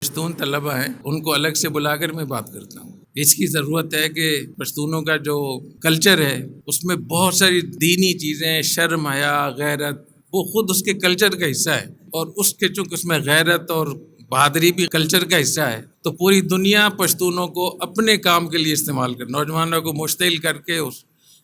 پشتون طلبہ ہیں ان کو الگ سے بلا کر میں بات کرتا ہوں. اس کی ضرورت ہے کہ پشتونوں کا جو کلچر ہے اس میں بہت ساری دینی چیزیں، شرم، حیا، غیرت، وہ خود اس کے کلچر کا حصہ ہے. اور اس کے چونکہ اس میں غیرت اور بہادری بھی کلچر کا حصہ ہے، تو پوری دنیا پشتونوں کو اپنے کام کے لیے استعمال کر، نوجوانوں کو مشتعل کر کے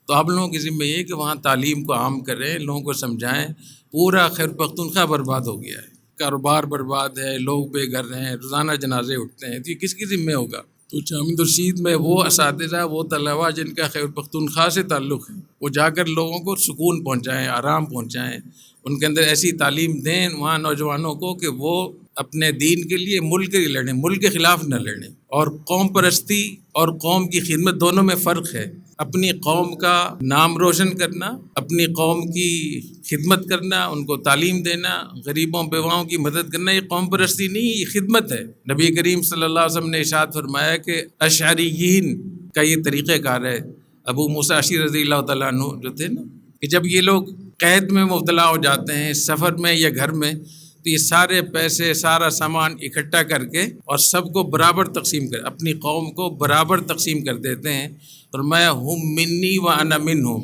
تو آپ لوگوں کی ذمہ یہ ہے کہ وہاں تعلیم کو عام کریں، لوگوں کو سمجھائیں. پورا خیر پختونخوا برباد ہو گیا ہے، کاروبار برباد ہے، لوگ بے گھر ہیں، روزانہ جنازے اٹھتے ہیں. تو یہ کس کی ذمہ ہوگا؟ تو جامعہ رشید میں وہ اساتذہ، وہ طلباء جن کا خیر پختونخوا سے تعلق ہے، وہ جا کر لوگوں کو سکون پہنچائیں، آرام پہنچائیں، ان کے اندر ایسی تعلیم دیں وہاں نوجوانوں کو کہ وہ اپنے دین کے لیے ملک کے لیے لڑیں، ملک کے خلاف نہ لڑیں. اور قوم پرستی اور قوم کی خدمت دونوں میں فرق ہے. اپنی قوم کا نام روشن کرنا، اپنی قوم کی خدمت کرنا، ان کو تعلیم دینا، غریبوں بیواؤں کی مدد کرنا، یہ قوم پرستی نہیں، یہ خدمت ہے. نبی کریم صلی اللہ علیہ وسلم نے ارشاد فرمایا کہ اشعریین کا یہ طریقہ کار ہے. ابو موسیٰ اشعری رضی اللہ تعالیٰ عنہ جو تھے نا، کہ جب یہ لوگ قید میں مبتلا ہو جاتے ہیں، سفر میں یا گھر میں، تو یہ سارے پیسے، سارا سامان اکٹھا کر کے اور سب کو برابر تقسیم کر، اپنی قوم کو برابر تقسیم کر دیتے ہیں. اور میں ہم منی و انا منہم،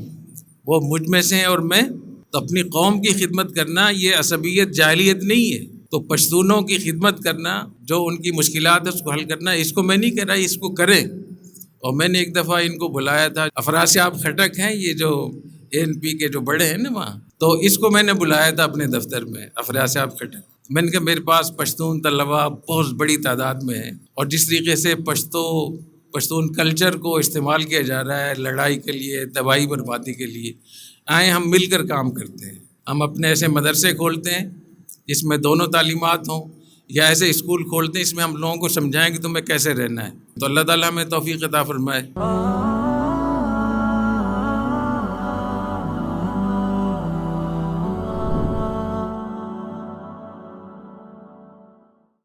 وہ مجھ میں سے ہیں اور میں. تو اپنی قوم کی خدمت کرنا یہ عصبیت، جاہلیت نہیں ہے. تو پشتونوں کی خدمت کرنا، جو ان کی مشکلات ہے اس کو حل کرنا، اس کو میں نہیں کہہ رہا اس کو کریں. اور میں نے ایک دفعہ ان کو بلایا تھا، افراسیاب خٹک ہیں یہ جو ANP کے جو بڑے ہیں نا وہاں، تو اس کو میں نے بلایا تھا اپنے دفتر میں، افراسیاب خٹک. میں نے کہا میرے پاس پشتون طلباء بہت بڑی تعداد میں ہیں، اور جس طریقے سے پشتون کلچر کو استعمال کیا جا رہا ہے لڑائی کے لیے، تباہی بربادی کے لیے، آئیں ہم مل کر کام کرتے ہیں. ہم اپنے ایسے مدرسے کھولتے ہیں جس میں دونوں تعلیمات ہوں، یا ایسے اسکول کھولتے ہیں اس میں ہم لوگوں کو سمجھائیں کہ تمہیں کیسے رہنا ہے. تو اللہ تعالیٰ ہمیں توفیق عطا فرمائے.